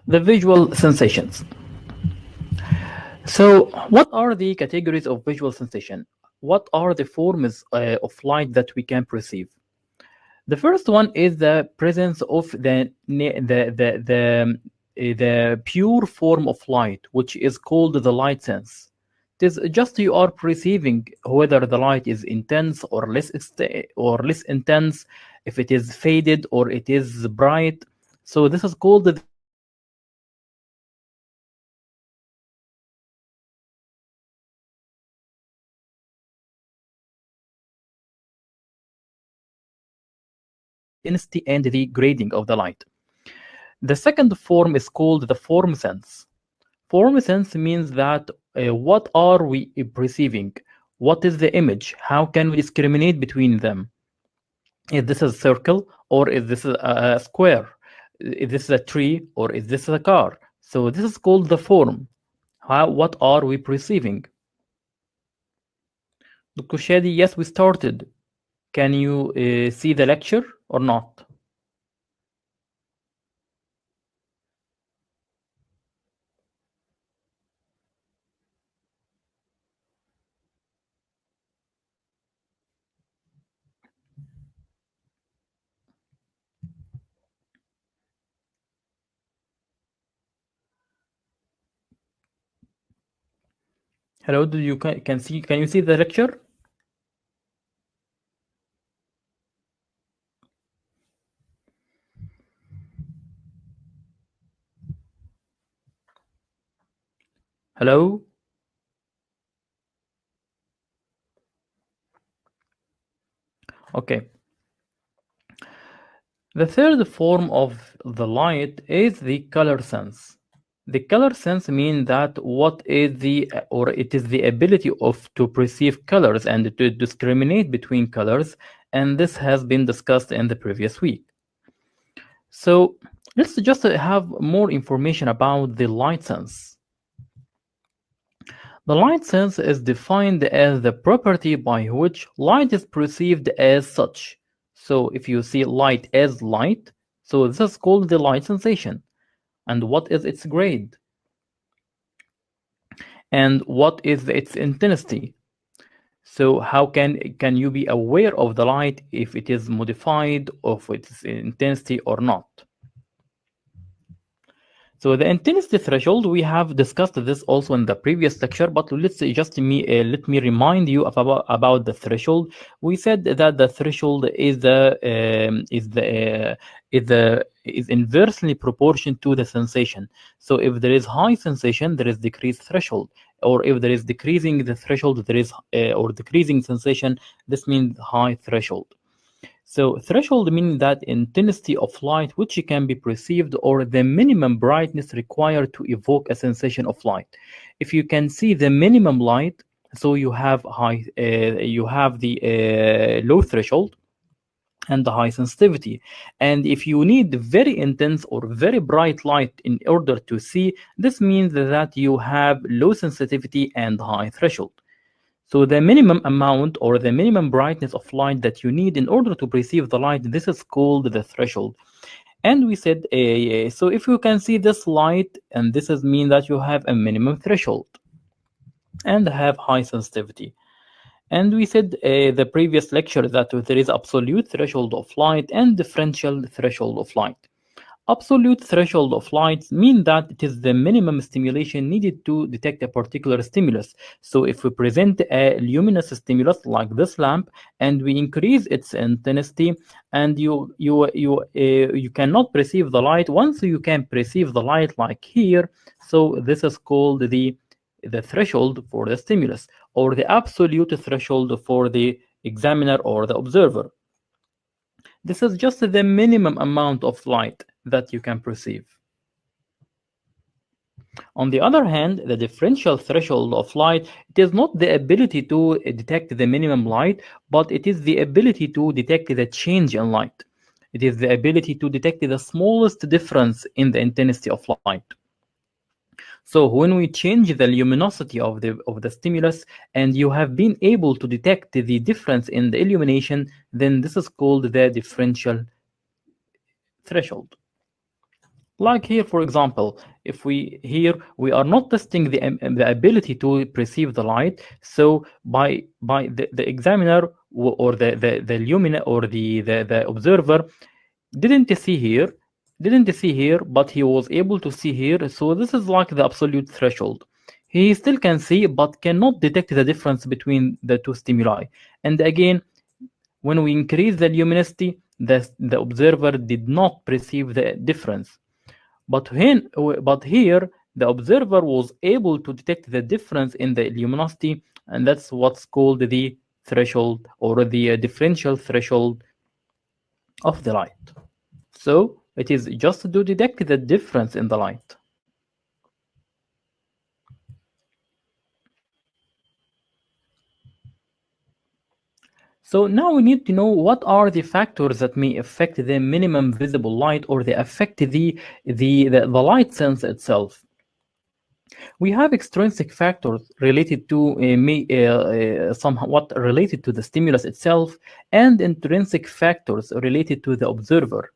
The visual sensations. So, what are the categories of visual sensation? What are the forms of light that we can perceive? The first one is the presence of the pure form of light, which is called the light sense. It is just you are perceiving whether the light is intense or less intense, if it is faded or it is bright. So this is called the intensity and the grading of the light. The second form is called the form sense. Form sense means that what are we perceiving? What is the image? How can we discriminate between them? Is this a circle or is this a square? Is this a tree or is this a car? So this is called the form. What are we perceiving? Dr. Shadi, yes, we started. Can you see the lecture or not? Hello, do you can you see the lecture? Hello? Okay. The third form of the light is the color sense. The color sense means that what is the or it is the ability of to perceive colors and to discriminate between colors, and this has been discussed in the previous week. So let's just have more information about the light sense. The light sense is defined as the property by which light is perceived as such. So if you see light as light, so this is called the light sensation. And what is its grade? And what is its intensity? So how can you be aware of the light if it is modified, of its intensity or not? So the intensity threshold, we have discussed this also in the previous lecture, but let me remind you about the threshold. We said that the threshold is inversely proportional to the sensation. So if there is high sensation, there is decreased threshold, or if there is decreasing the threshold, there is or decreasing sensation. This means high threshold. So threshold meaning that intensity of light which can be perceived or the minimum brightness required to evoke a sensation of light. If you can see the minimum light, so you have the low threshold and the high sensitivity. And if you need very intense or very bright light in order to see, this means that you have low sensitivity and high threshold. So the minimum amount or the minimum brightness of light that you need in order to perceive the light, this is called the threshold. And we said, so if you can see this light, and this is mean that you have a minimum threshold and have high sensitivity. And we said the previous lecture that there is absolute threshold of light and differential threshold of light. Absolute threshold of light means that it is the minimum stimulation needed to detect a particular stimulus. So if we present a luminous stimulus like this lamp and we increase its intensity, and you cannot perceive the light. Once you can perceive the light like here, so this is called the threshold for the stimulus, or the absolute threshold for the examiner or the observer. This is just the minimum amount of light that you can perceive. On the other hand, the differential threshold of light, it is not the ability to detect the minimum light, but it is the ability to detect the change in light. It is the ability to detect the smallest difference in the intensity of light. So when we change the luminosity of the stimulus and you have been able to detect the difference in the illumination, then this is called the differential threshold. Like here, for example, if we are not testing the ability to perceive the light. So by the examiner or the lumina or the observer didn't see here, but he was able to see here. So this is like the absolute threshold. He still can see, but cannot detect the difference between the two stimuli. And again, when we increase the luminosity, the observer did not perceive the difference. But here, the observer was able to detect the difference in the luminosity, and that's what's called the threshold or the differential threshold of the light. So it is just to detect the difference in the light. So now we need to know what are the factors that may affect the minimum visible light or they affect the light sense itself. We have extrinsic factors related to somewhat related to the stimulus itself, and intrinsic factors related to the observer.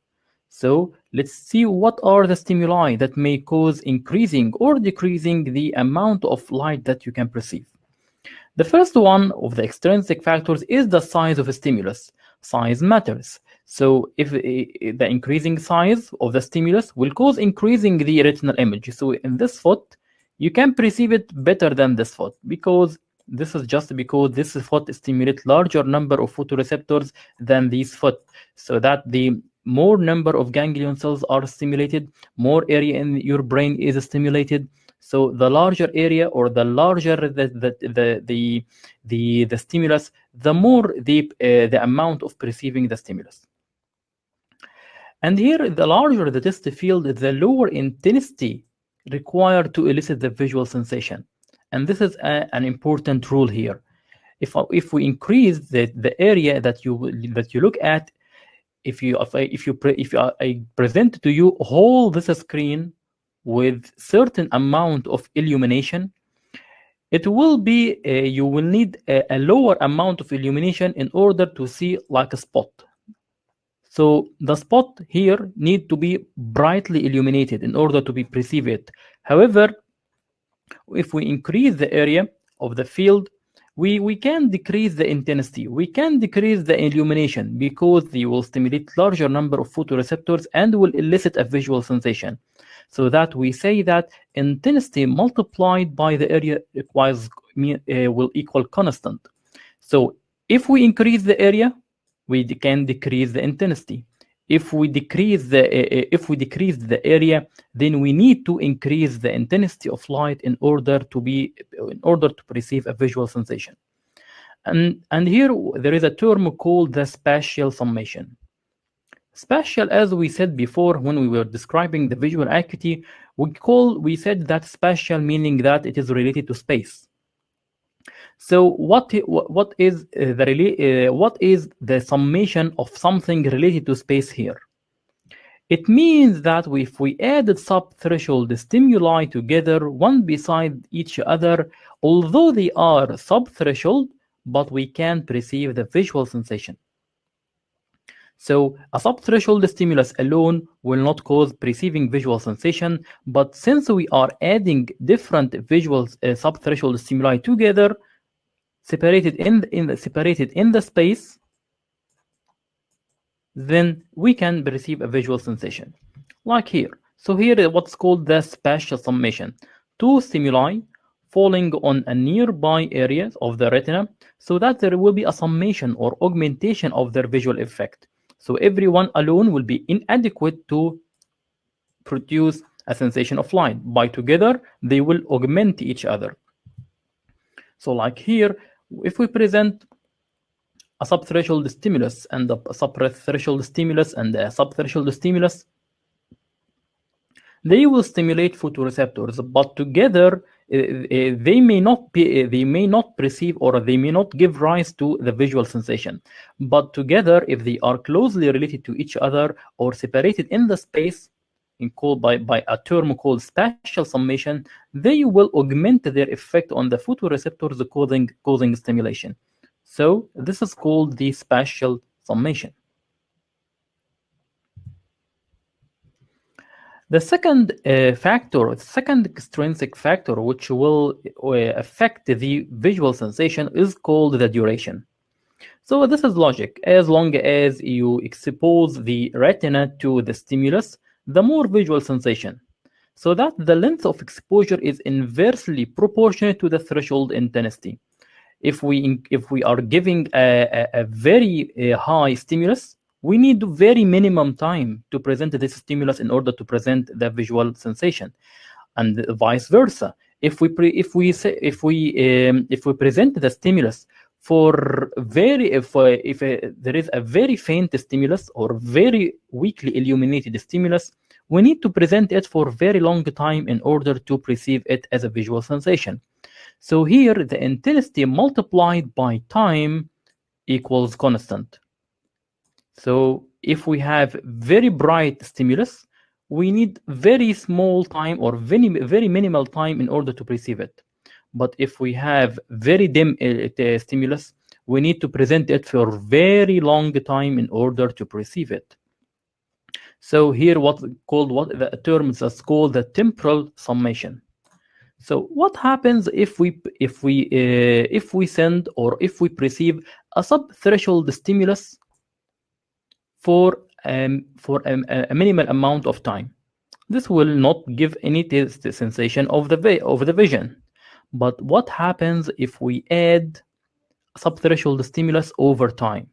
So let's see what are the stimuli that may cause increasing or decreasing the amount of light that you can perceive. The first one of the extrinsic factors is the size of a stimulus. Size matters. So if the increasing size of the stimulus will cause increasing the retinal image. So in this foot, you can perceive it better than this foot, because this is just because this foot stimulates larger number of photoreceptors than this foot, so that the more number of ganglion cells are stimulated, more area in your brain is stimulated. So the larger area or the larger the stimulus, the more the amount of perceiving the stimulus. And here, the larger the test field, the lower intensity required to elicit the visual sensation. And this is an important rule here. If we increase the area that you look at, if I present to you whole this screen with certain amount of illumination, it will be you will need a lower amount of illumination in order to see like a spot. So the spot here need to be brightly illuminated in order to be perceived. However, if we increase the area of the field, we can decrease the intensity, we can decrease the illumination, because they will stimulate larger number of photoreceptors and will elicit a visual sensation. So that we say that intensity multiplied by the area requires will equal constant. So if we increase the area, we can decrease the intensity. If we decrease the area, then we need to increase the intensity of light in order to perceive a visual sensation. And here there is a term called the spatial summation. Spatial, as we said before when we were describing the visual acuity, we said that spatial meaning that it is related to space. So what is the summation of something related to space here? It means that if we added sub-threshold stimuli together, one beside each other, although they are sub-threshold, but we can perceive the visual sensation. So a sub-threshold stimulus alone will not cause perceiving visual sensation, but since we are adding different visual sub-threshold stimuli together, separated in the space, then we can perceive a visual sensation, like here. So here is what's called the spatial summation. Two stimuli falling on a nearby areas of the retina, so that there will be a summation or augmentation of their visual effect. So every one alone will be inadequate to produce a sensation of light. By together, they will augment each other. So like here, if we present a subthreshold stimulus and a subthreshold stimulus and a subthreshold stimulus, they will stimulate photoreceptors, but together they may not perceive, or they may not give rise to the visual sensation. But together, if they are closely related to each other or separated in the space, by a term called spatial summation, they will augment their effect on the photoreceptors, causing stimulation. So this is called the spatial summation. The second factor, second extrinsic factor, which will affect the visual sensation, is called the duration. So this is logic. As long as you expose the retina to the stimulus, the more visual sensation. So that the length of exposure is inversely proportionate to the threshold intensity. If we are giving a very high stimulus, we need very minimum time to present this stimulus in order to present the visual sensation, and vice versa. If we present the stimulus for very if there is a very faint stimulus or very weakly illuminated stimulus, we need to present it for very long time in order to perceive it as a visual sensation. So here the intensity multiplied by time equals constant. So if we have very bright stimulus, we need very small time or very minimal time in order to perceive it. But if we have very dim stimulus, we need to present it for very long time in order to perceive it. So here what the term is called the temporal summation. So what happens if we send or if we perceive a sub-threshold stimulus for a minimal amount of time? This will not give any sensation of the vision. But what happens if we add sub-threshold stimulus over time,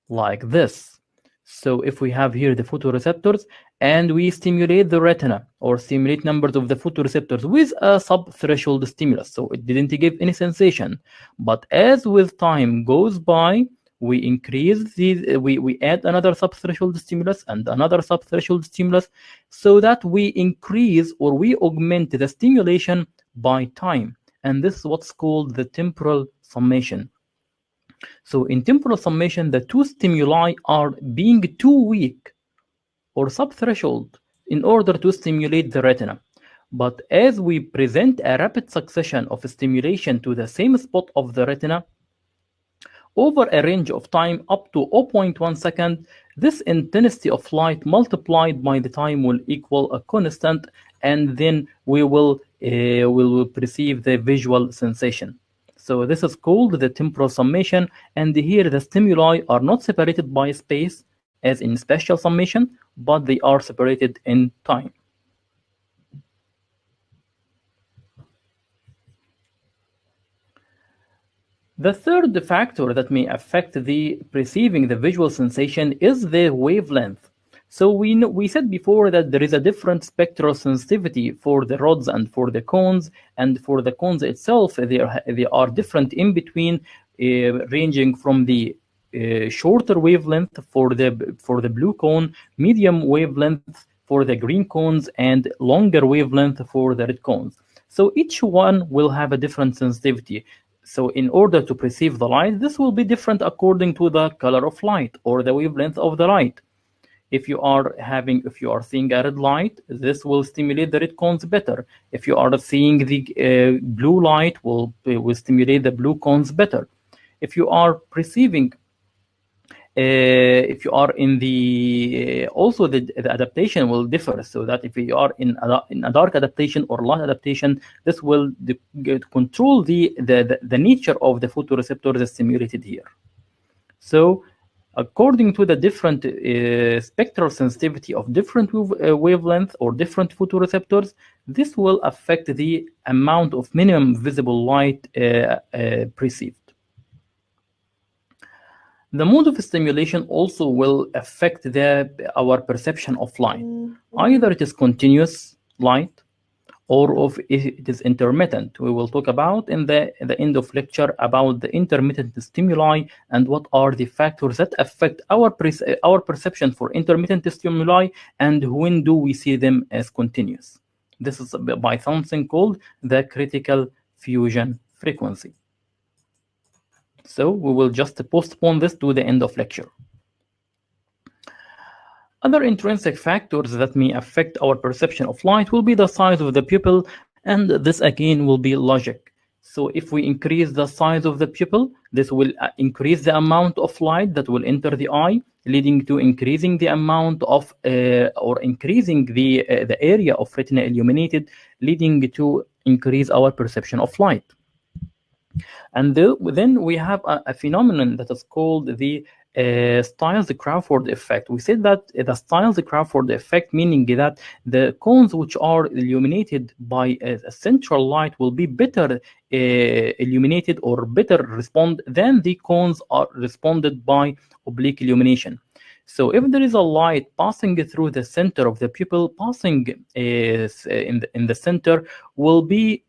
like this? So if we have here the photoreceptors and we stimulate the retina or stimulate numbers of the photoreceptors with a sub-threshold stimulus, so it didn't give any sensation. But as with time goes by, we increase we add another sub-threshold stimulus and another sub-threshold stimulus, so that we increase or we augment the stimulation by time. And this is what's called the temporal summation. So in temporal summation, the two stimuli are being too weak or sub-threshold in order to stimulate the retina. But as we present a rapid succession of stimulation to the same spot of the retina, over a range of time up to 0.1 second, this intensity of light multiplied by the time will equal a constant, and then we will perceive the visual sensation. So this is called the temporal summation, and here the stimuli are not separated by space as in spatial summation, but they are separated in time. The third factor that may affect the perceiving the visual sensation is the wavelength. So we said before that there is a different spectral sensitivity for the rods and for the cones, and for the cones itself, they are different in between, ranging from the shorter wavelength for the blue cone, medium wavelength for the green cones, and longer wavelength for the red cones. So each one will have a different sensitivity. So in order to perceive the light, this will be different according to the color of light or the wavelength of the light. If you are seeing a red light, this will stimulate the red cones better. If you are seeing the blue light, will stimulate the blue cones better. If you are perceiving, if you are in the also the adaptation will differ. So that if you are in a dark adaptation or light adaptation, this will control the nature of the photoreceptors stimulated here. So according to the different spectral sensitivity of different wavelength or different photoreceptors, this will affect the amount of minimum visible light perceived. The mode of stimulation also will affect our perception of light. Either it is continuous light or if it is intermittent. We will talk about in the end of lecture about the intermittent stimuli and what are the factors that affect our perception for intermittent stimuli and when do we see them as continuous. This is by something called the critical fusion frequency. So we will just postpone this to the end of lecture. Other intrinsic factors that may affect our perception of light will be the size of the pupil, and this again will be logic. So if we increase the size of the pupil, this will increase the amount of light that will enter the eye, leading to increasing the amount of or increasing the area of retina illuminated, leading to increase our perception of light. And then we have a phenomenon that is called the Stiles-Crawford effect. We said that the Stiles-Crawford effect, meaning that the cones which are illuminated by a central light will be better illuminated or better respond than the cones are responded by oblique illumination. So if there is a light passing through the center of the pupil, passing in the center will be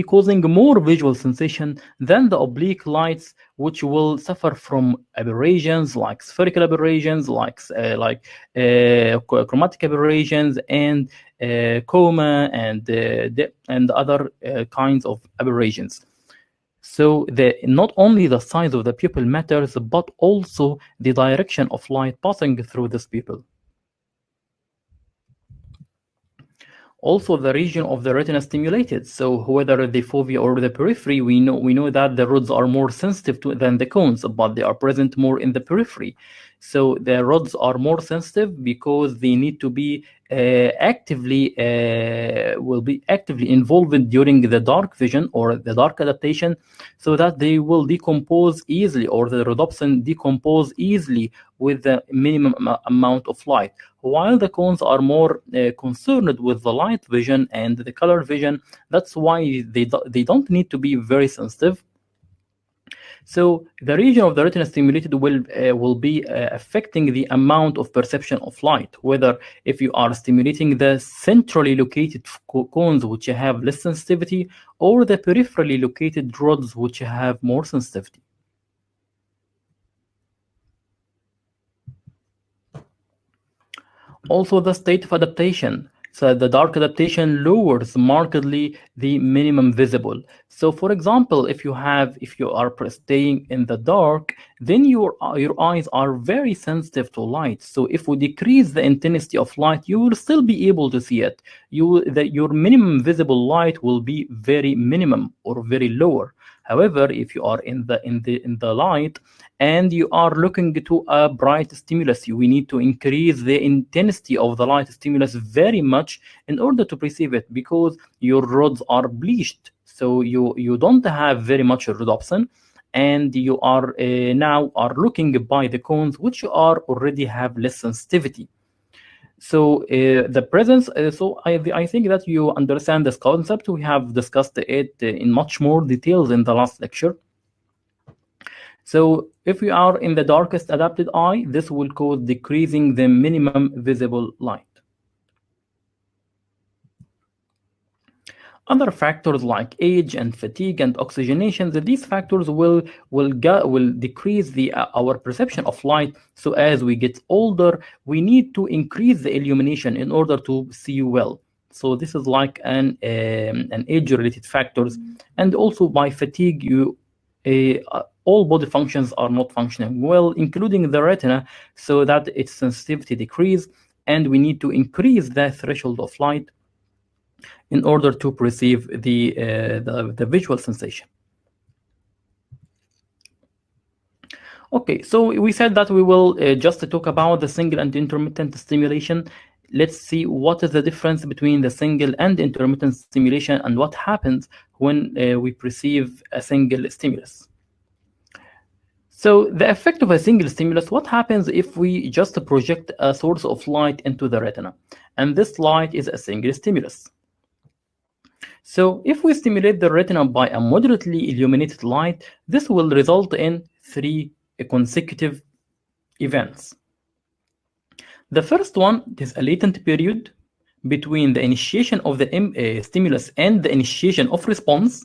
causing more visual sensation than the oblique lights, which will suffer from aberrations like spherical aberrations, like chromatic aberrations, and coma, and other kinds of aberrations. So not only the size of the pupil matters, but also the direction of light passing through this pupil. Also, the region of the retina stimulated. So whether the fovea or the periphery, we know that the rods are more sensitive than the cones, but they are present more in the periphery. So the rods are more sensitive because they need to be will be actively involved during the dark vision or the dark adaptation, so that they will decompose easily, or the rhodopsin decompose easily with the minimum amount of light, while the cones are more concerned with the light vision and the color vision. That's why they don't need to be very sensitive. So the region of the retina stimulated will be affecting the amount of perception of light, whether if you are stimulating the centrally located cones, which have less sensitivity, or the peripherally located rods, which have more sensitivity. Also, the state of adaptation. So the dark adaptation lowers markedly the minimum visible. So for example, if you are staying in the dark, then your eyes are very sensitive to light. So if we decrease the intensity of light, you will still be able to see it. Your minimum visible light will be very minimum or very lower. However, if you are in the light and you are looking to a bright stimulus, we need to increase the intensity of the light stimulus very much in order to perceive it, because your rods are bleached, so you don't have very much rhodopsin, and you are now looking by the cones, which already have less sensitivity. So the presence, so I think that you understand this concept. We have discussed it in much more details in the last lecture. So if we are in the darkest adapted eye, this will cause decreasing the minimum visible light. Other factors like age and fatigue and oxygenation, these factors will decrease our perception of light. So as we get older, we need to increase the illumination in order to see well. So this is like an age-related factors, and also by fatigue, all body functions are not functioning well, including the retina, so that its sensitivity decrease, and we need to increase the threshold of light in order to perceive the visual sensation. Okay, so we said that we will just talk about the single and intermittent stimulation. Let's see what is the difference between the single and intermittent stimulation and what happens when we perceive a single stimulus. So the effect of a single stimulus, what happens if we just project a source of light into the retina? And this light is a single stimulus. So if we stimulate the retina by a moderately illuminated light, this will result in 3 consecutive events. The first one is a latent period between the initiation of the stimulus and the initiation of response.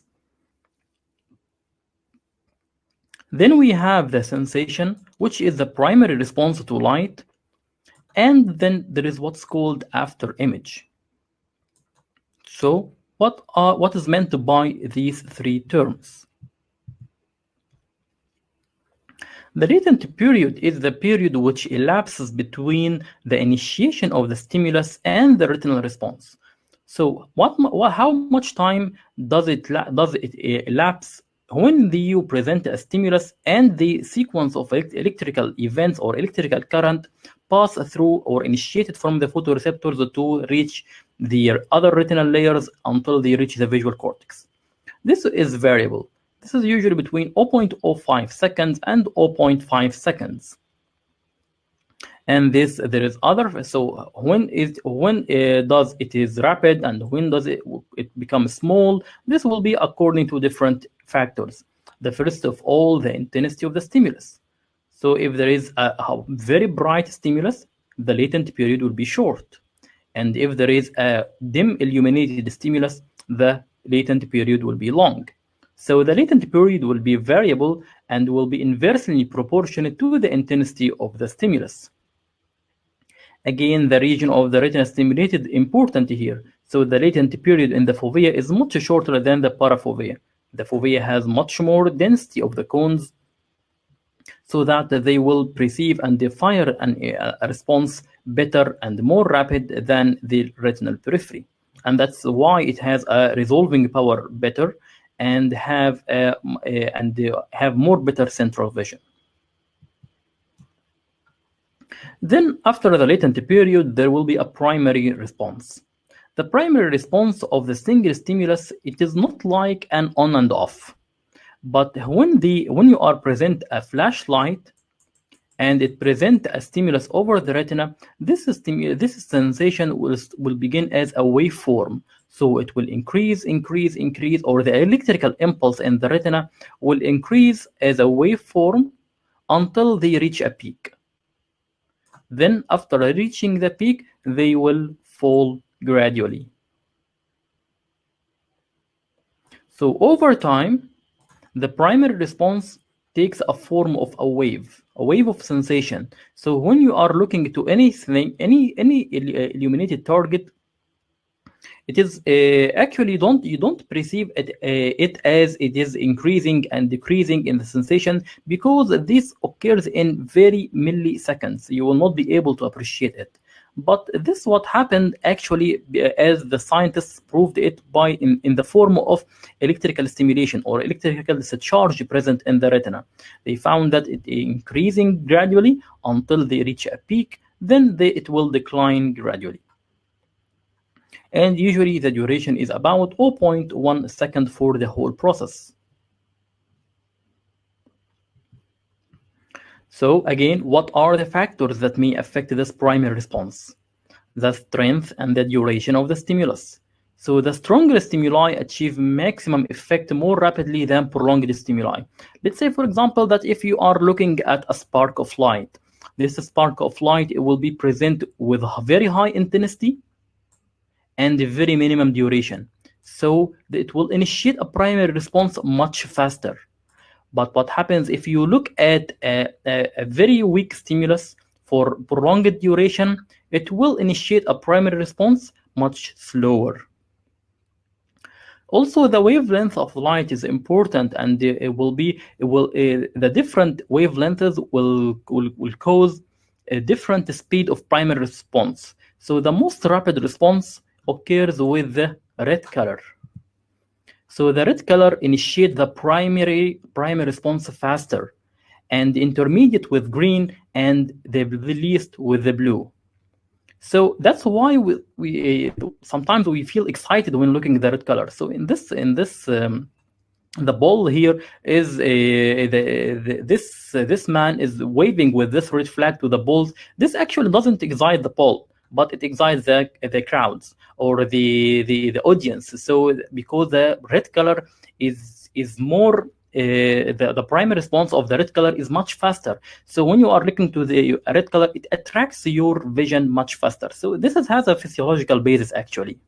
Then we have the sensation, which is the primary response to light. And then there is what's called after image. So what is meant by these 3 terms? The latent period is the period which elapses between the initiation of the stimulus and the retinal response. So how much time does it elapse when you present a stimulus and the sequence of electrical events or electrical current pass through or initiated from the photoreceptors to reach the other retinal layers until they reach the visual cortex? This is variable. This is usually between 0.05 seconds and zero point 0.5 seconds. And this there is other, so when does it is rapid and when does it become small? This will be according to different factors. The first of all, the intensity of the stimulus. So if there is a very bright stimulus, the latent period will be short. And if there is a dim illuminated stimulus, the latent period will be long. So the latent period will be variable and will be inversely proportional to the intensity of the stimulus. Again, the region of the retina stimulated important here. So the latent period in the fovea is much shorter than the parafovea. The fovea has much more density of the cones so that they will perceive and fire a response better and more rapid than the retinal periphery. And that's why it has a resolving power better and have more better central vision. Then after the latent period, there will be a primary response. The primary response of the single stimulus, it is not like an on and off. But when you are present a flashlight and it present a stimulus over the retina, this sensation will begin as a waveform. So it will increase, or the electrical impulse in the retina will increase as a waveform until they reach a peak. Then after reaching the peak, they will fall gradually. So over time, the primary response takes a form of a wave of sensation. So when you are looking to anything, any illuminated target, it is actually you don't perceive it as it is increasing and decreasing in the sensation, because this occurs in very milliseconds. You will not be able to appreciate it. But this what happened actually, as the scientists proved it by in the form of electrical stimulation or electrical discharge present in the retina. They found that it increasing gradually until they reach a peak, then it will decline gradually. And usually the duration is about 0.1 second for the whole process. So again, what are the factors that may affect this primary response? The strength and the duration of the stimulus. So the stronger stimuli achieve maximum effect more rapidly than prolonged stimuli. Let's say, for example, that if you are looking at a spark of light, this spark of light will be present with very high intensity and a very minimum duration. So it will initiate a primary response much faster. But what happens if you look at a very weak stimulus for prolonged duration, it will initiate a primary response much slower. Also, the wavelength of light is important, and the different wavelengths will cause a different speed of primary response. So the most rapid response occurs with the red color. So the red color initiates the primary response faster, and intermediate with green, and the least with the blue. So that's why we sometimes we feel excited when looking at the red color. So in this the ball here is this man is waving with this red flag to the balls. This actually doesn't excite the ball, but it excites the crowds or the audience. So because the red color is more the primary response of the red color is much faster. So when you are looking to the red color, it attracts your vision much faster. So this has a physiological basis actually.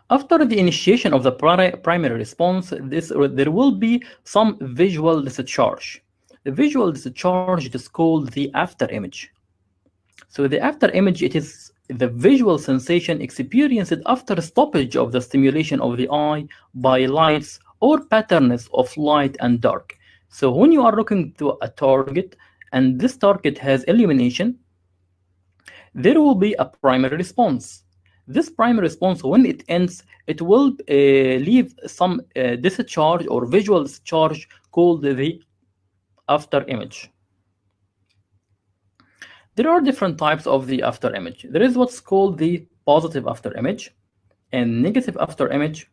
After the initiation of the primary response, there will be some visual discharge. The visual discharge is called the after image. So the after image, it is the visual sensation experienced after stoppage of the stimulation of the eye by lights or patterns of light and dark. So when you are looking to a target and this target has illumination, there will be a primary response. This primary response, when it ends, it will leave some discharge or visual discharge called the after image. There are different types of the after image. There is what's called the positive after image and negative after image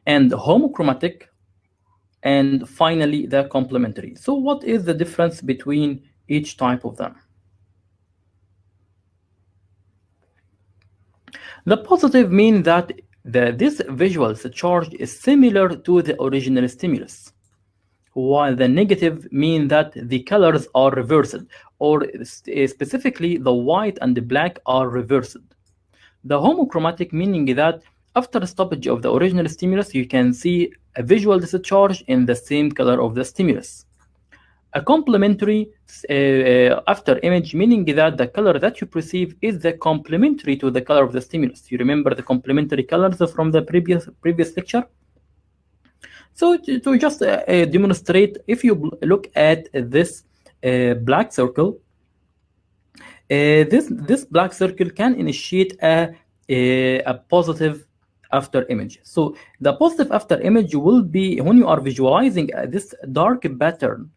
and homochromatic, and finally the complementary. So what is the difference between each type of them? The positive means that this visual charge is similar to the original stimulus, while the negative means that the colors are reversed, or specifically the white and the black are reversed. The homochromatic meaning that after stoppage of the original stimulus, you can see a visual discharge in the same color of the stimulus. A complementary after image, meaning that the color that you perceive is the complementary to the color of the stimulus. You remember the complementary colors from the previous lecture? So to just demonstrate, if you look at this black circle, this black circle can initiate a positive after image. So the positive after image will be when you are visualizing this dark pattern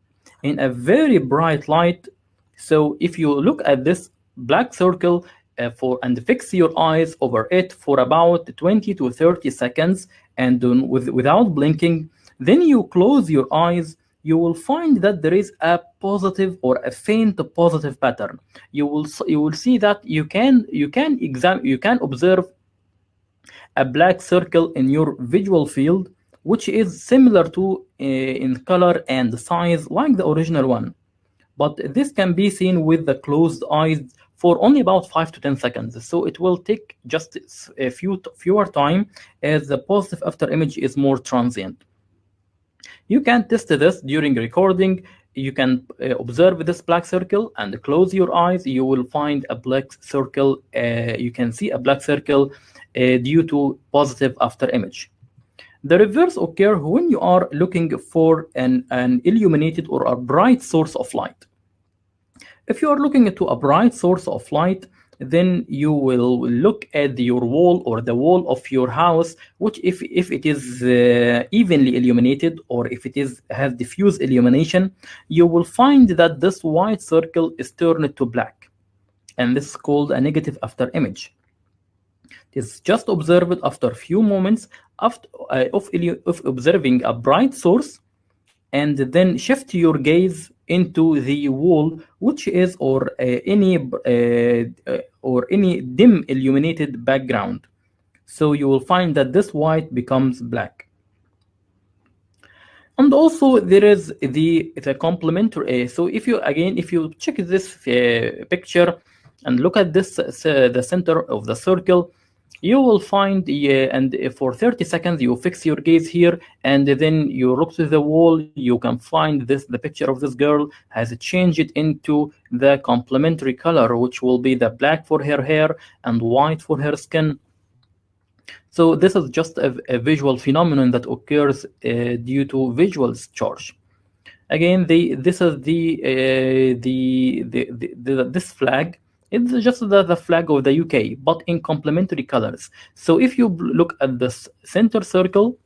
in a very bright light. So if you look at this black circle and fix your eyes over it for about 20 to 30 seconds and without blinking, then you close your eyes, you will find that there is a positive or a faint positive pattern. You will see that you can observe a black circle in your visual field, which is similar to in color and size like the original one. But this can be seen with the closed eyes for only about 5 to 10 seconds. So it will take just a fewer time, as the positive after image is more transient. You can test this during recording. You can observe this black circle and close your eyes. You will find a black circle. You can see a black circle due to positive after image. The reverse occurs when you are looking for an illuminated or a bright source of light. If you are looking into a bright source of light, then you will look at your wall or the wall of your house, which if it is evenly illuminated, or if it has diffuse illumination, you will find that this white circle is turned to black, and this is called a negative after image. It is just observed after a few moments of observing a bright source, and then shift your gaze into the wall, which is or any dim illuminated background. So you will find that this white becomes black. And also there is the complementary. So if you check this picture and look at this the center of the circle, you will find and for 30 seconds you fix your gaze here, and then you look to the wall. You can find the picture of this girl has changed it into the complementary color, which will be the black for her hair and white for her skin. So this is just a visual phenomenon that occurs due to visual charge. Again, this is this flag. It's just the flag of the UK, but in complementary colors. So if you look at this center circle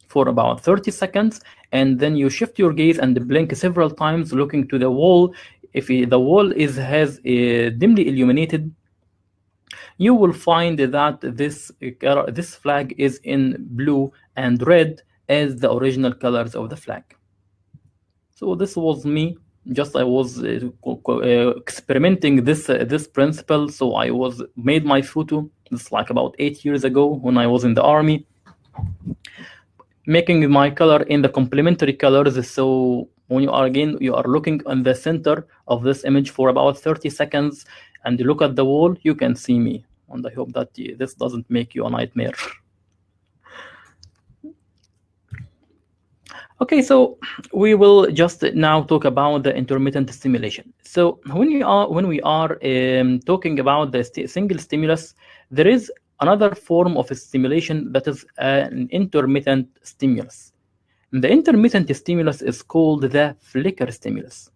for about 30 seconds, and then you shift your gaze and blink several times looking to the wall, if the wall has dimly illuminated, you will find that this flag is in blue and red as the original colors of the flag. So this was me. Just I was experimenting this principle. So I made my photo. It's like about 8 years ago when I was in the army, making my color in the complementary colors. So when you are looking on the center of this image for about 30 seconds and you look at the wall, you can see me. And I hope that this doesn't make you a nightmare. Okay, so we will just now talk about the intermittent stimulation. So when we are talking about the single stimulus, there is another form of stimulation that is an intermittent stimulus. And the intermittent stimulus is called the flicker stimulus.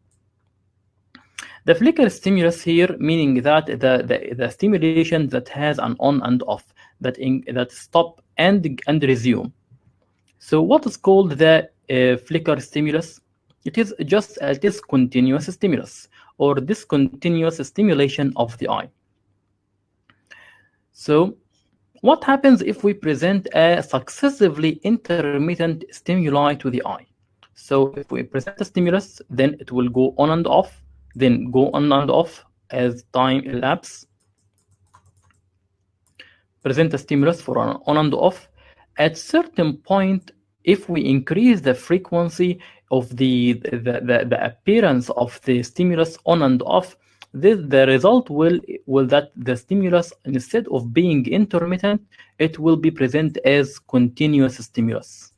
The flicker stimulus here, meaning that the stimulation that has an on and off, that stop and resume. So what is called the flicker stimulus? It is continuous stimulus or discontinuous stimulation of the eye. So what happens if we present a successively intermittent stimuli to the eye? So if we present a stimulus, then it will go on and off, then go on and off as time elapses. Present a stimulus for an on and off. At certain point, if we increase the frequency of the appearance of the stimulus on and off, the result will that the stimulus, instead of being intermittent, it will be present as continuous stimulus.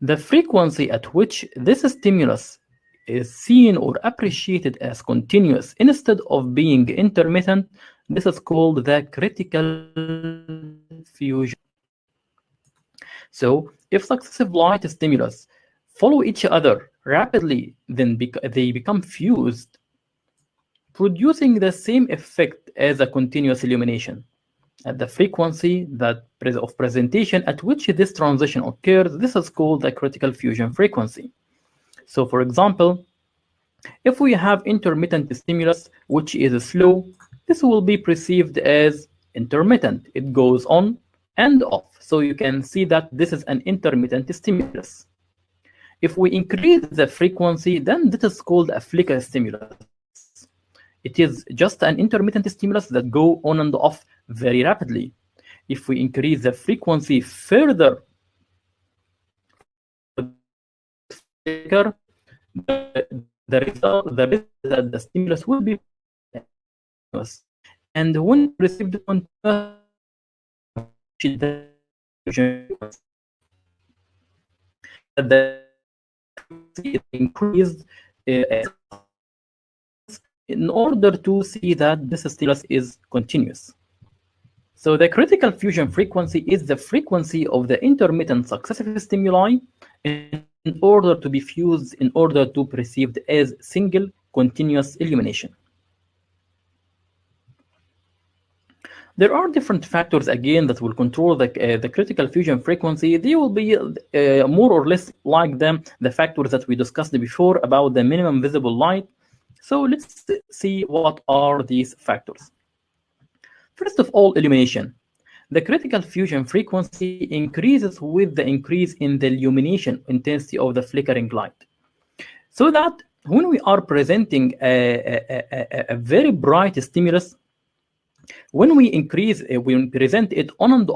The frequency at which this stimulus is seen or appreciated as continuous instead of being intermittent, this is called the critical fusion. So if successive light stimulus follow each other rapidly, then they become fused, producing the same effect as a continuous illumination. At the frequency of presentation at which this transition occurs, this is called the critical fusion frequency. So for example, if we have intermittent stimulus which is slow, this will be perceived as intermittent. It goes on and off. So you can see that this is an intermittent stimulus. If we increase the frequency, then this is called a flicker stimulus. It is just an intermittent stimulus that go on and off very rapidly. If we increase the frequency further, flicker, the result that the stimulus will be continuous. And when received continuous, the frequency is increased in order to see that this stimulus is continuous. So the critical fusion frequency is the frequency of the intermittent successive stimuli in order to be fused in order to perceived as single continuous illumination. There are different factors again that will control the critical fusion frequency. They will be more or less like the factors that we discussed before about the minimum visible light. So let's see what are these factors. First of all, illumination. The critical fusion frequency increases with the increase in the illumination intensity of the flickering light. So that when we are presenting a very bright stimulus, when we present it on and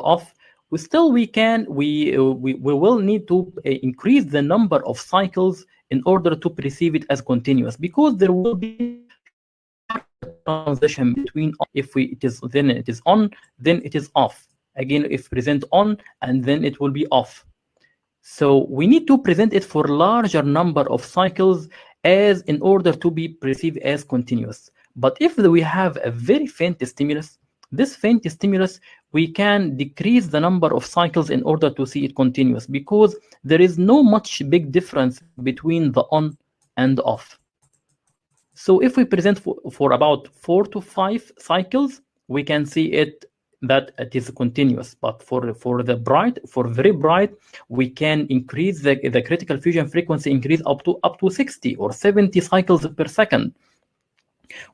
off, we will need to increase the number of cycles in order to perceive it as continuous, because there will be transition between it is on, then it is off. Again, if present on, and then it will be off. So we need to present it for larger number of cycles as in order to be perceived as continuous. But if we have a very faint stimulus, this faint stimulus, we can decrease the number of cycles in order to see it continuous, because there is no much big difference between the on and off. So if we present for about 4 to 5 cycles, we can see that it is continuous. But for very bright, we can increase the critical fusion frequency, increase up to 60 or 70 cycles per second.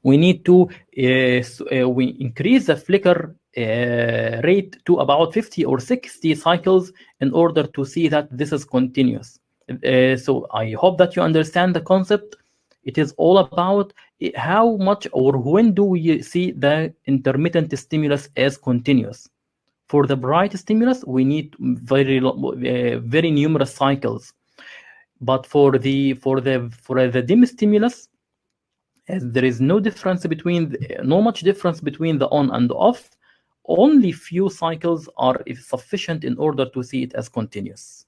We need to we increase the flicker rate to about 50 or 60 cycles in order to see that this is continuous. So I hope that you understand the concept. It is all about how much or when do we see the intermittent stimulus as continuous. For the bright stimulus, we need very numerous cycles. But for the dim stimulus, as there is no much difference between the on and off, only few cycles are sufficient in order to see it as continuous.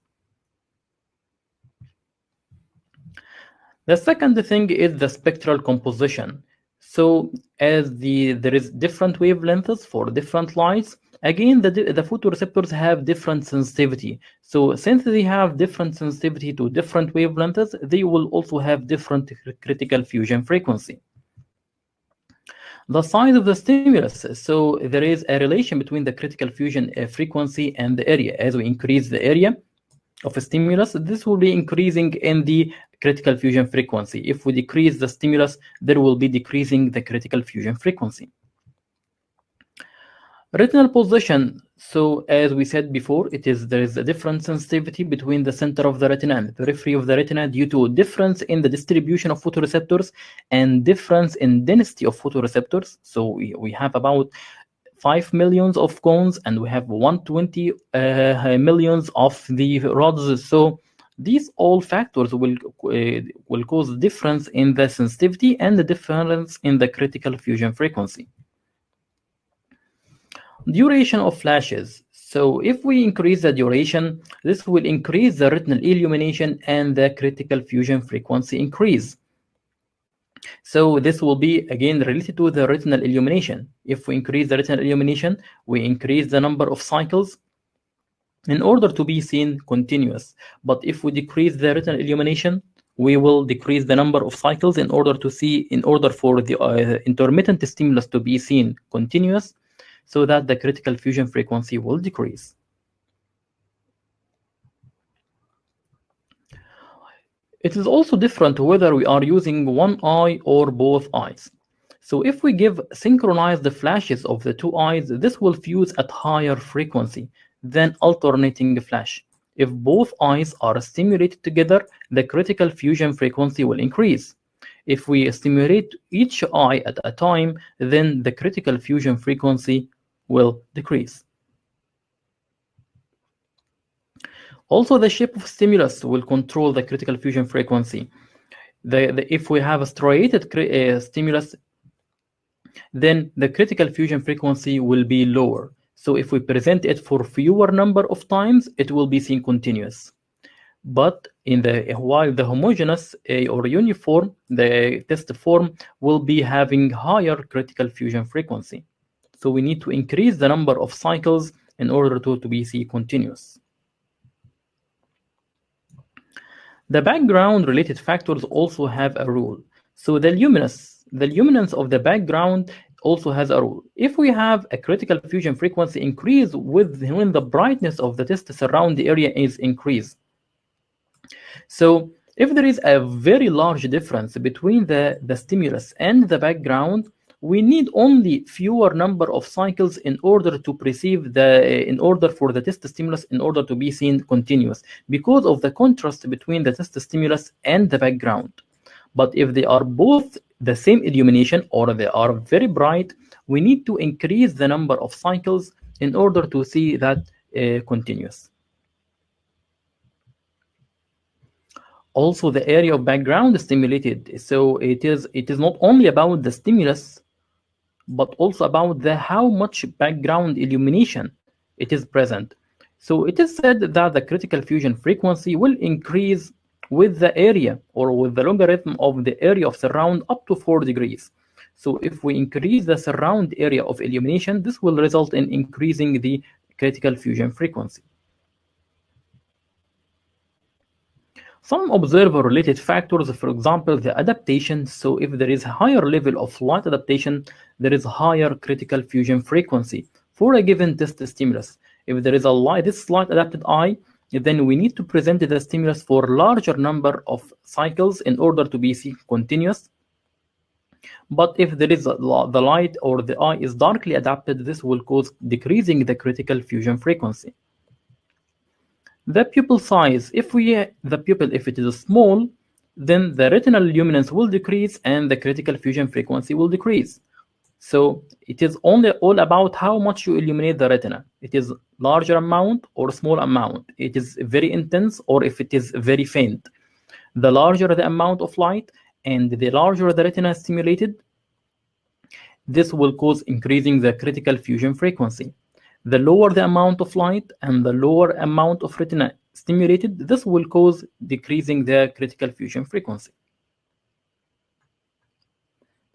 The second thing is the spectral composition. So as there is different wavelengths for different lights, Again, the photoreceptors have different sensitivity. So since they have different sensitivity to different wavelengths, they will also have different critical fusion frequency. The size of the stimulus. So there is a relation between the critical fusion frequency and the area. As we increase the area of a stimulus, this will be increasing in the critical fusion frequency. If we decrease the stimulus, there will be decreasing the critical fusion frequency. Retinal position. So as we said before, there is a different sensitivity between the center of the retina and the periphery of the retina due to difference in the distribution of photoreceptors and difference in density of photoreceptors. So we have about 5 millions of cones and we have 120 millions of the rods. So these all factors will cause difference in the sensitivity and the difference in the critical fusion frequency. Duration of flashes. So if we increase the duration, this will increase the retinal illumination and the critical fusion frequency increase. So this will be again related to the retinal illumination. If we increase the retinal illumination, we increase the number of cycles in order to be seen continuous. But if we decrease the retinal illumination, we will decrease the number of cycles in order for the intermittent stimulus to be seen continuous, so that the critical fusion frequency will decrease. It is also different whether we are using one eye or both eyes. So if we give synchronized flashes of the two eyes, this will fuse at higher frequency than alternating flash. If both eyes are stimulated together, the critical fusion frequency will increase. If we stimulate each eye at a time, then the critical fusion frequency will decrease. Also, the shape of stimulus will control the critical fusion frequency. If we have a striated stimulus, then the critical fusion frequency will be lower. So if we present it for fewer number of times, it will be seen continuous. But while the homogeneous or uniform, the test form will be having higher critical fusion frequency. So we need to increase the number of cycles in order to be seen continuous. The background related factors also have a role. So the luminance of the background also has a role. If we have a critical fusion frequency increase when the brightness of the test surround the area is increased. So if there is a very large difference between the stimulus and the background, we need only fewer number of cycles in order to perceive in order for the test stimulus in order to be seen continuous, because of the contrast between the test stimulus and the background. But if they are both the same illumination or they are very bright, we need to increase the number of cycles in order to see that continuous. Also, the area of background stimulated. So it is not only about the stimulus, but also about how much background illumination it is present. So it is said that the critical fusion frequency will increase with the area or with the logarithm of the area of surround up to 4 degrees. So if we increase the surround area of illumination, this will result in increasing the critical fusion frequency. Some observer-related factors, for example, the adaptation. So if there is a higher level of light adaptation, there is higher critical fusion frequency for a given test stimulus. If there is this light adapted eye, then we need to present the stimulus for larger number of cycles in order to be seen continuous. But if there is the light or the eye is darkly adapted, this will cause decreasing the critical fusion frequency. The pupil size. If it is small, then the retinal luminance will decrease and the critical fusion frequency will decrease. So it is only all about how much you illuminate the retina. It is larger amount or small amount. It is very intense or if it is very faint. The larger the amount of light and the larger the retina stimulated, this will cause increasing the critical fusion frequency. The lower the amount of light and the lower amount of retina stimulated, this will cause decreasing the critical fusion frequency.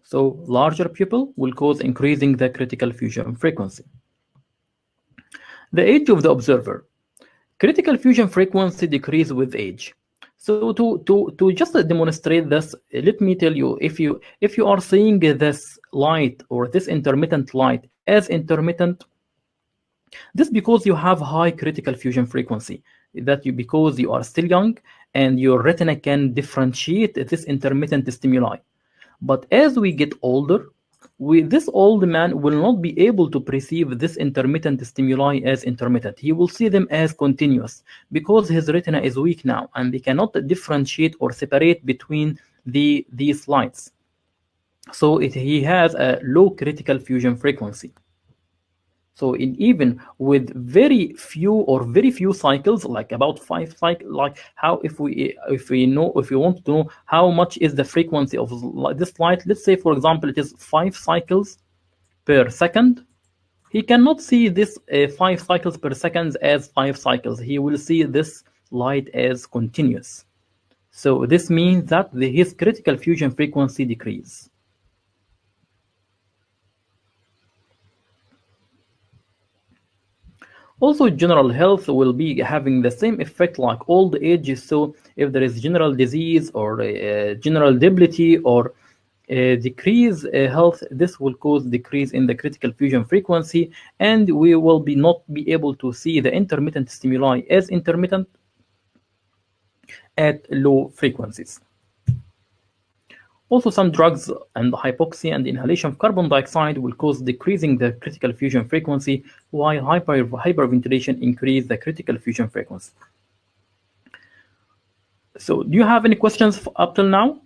So larger pupil will cause increasing the critical fusion frequency. The age of the observer. Critical fusion frequency decrease with age. So to just demonstrate this, let me tell you, if you are seeing this light or this intermittent light as intermittent, this because you have high critical fusion frequency, that you because you are still young and your retina can differentiate this intermittent stimuli. But as we get older, this old man will not be able to perceive this intermittent stimuli as intermittent. He will see them as continuous because his retina is weak now and they cannot differentiate or separate between these lights. So he has a low critical fusion frequency. So even with very few cycles, like about 5 cycles, like how if we want to know how much is the frequency of this light, let's say for example it is 5 cycles per second. He cannot see this 5 cycles per second as 5 cycles. He will see this light as continuous. So this means that his critical fusion frequency decrease. Also, general health will be having the same effect like old age. So if there is general disease or general debility or decrease health, this will cause decrease in the critical fusion frequency, and we will not be able to see the intermittent stimuli as intermittent at low frequencies. Also, some drugs and hypoxia and inhalation of carbon dioxide will cause decreasing the critical fusion frequency, while hyperventilation increase the critical fusion frequency. So, do you have any questions up till now?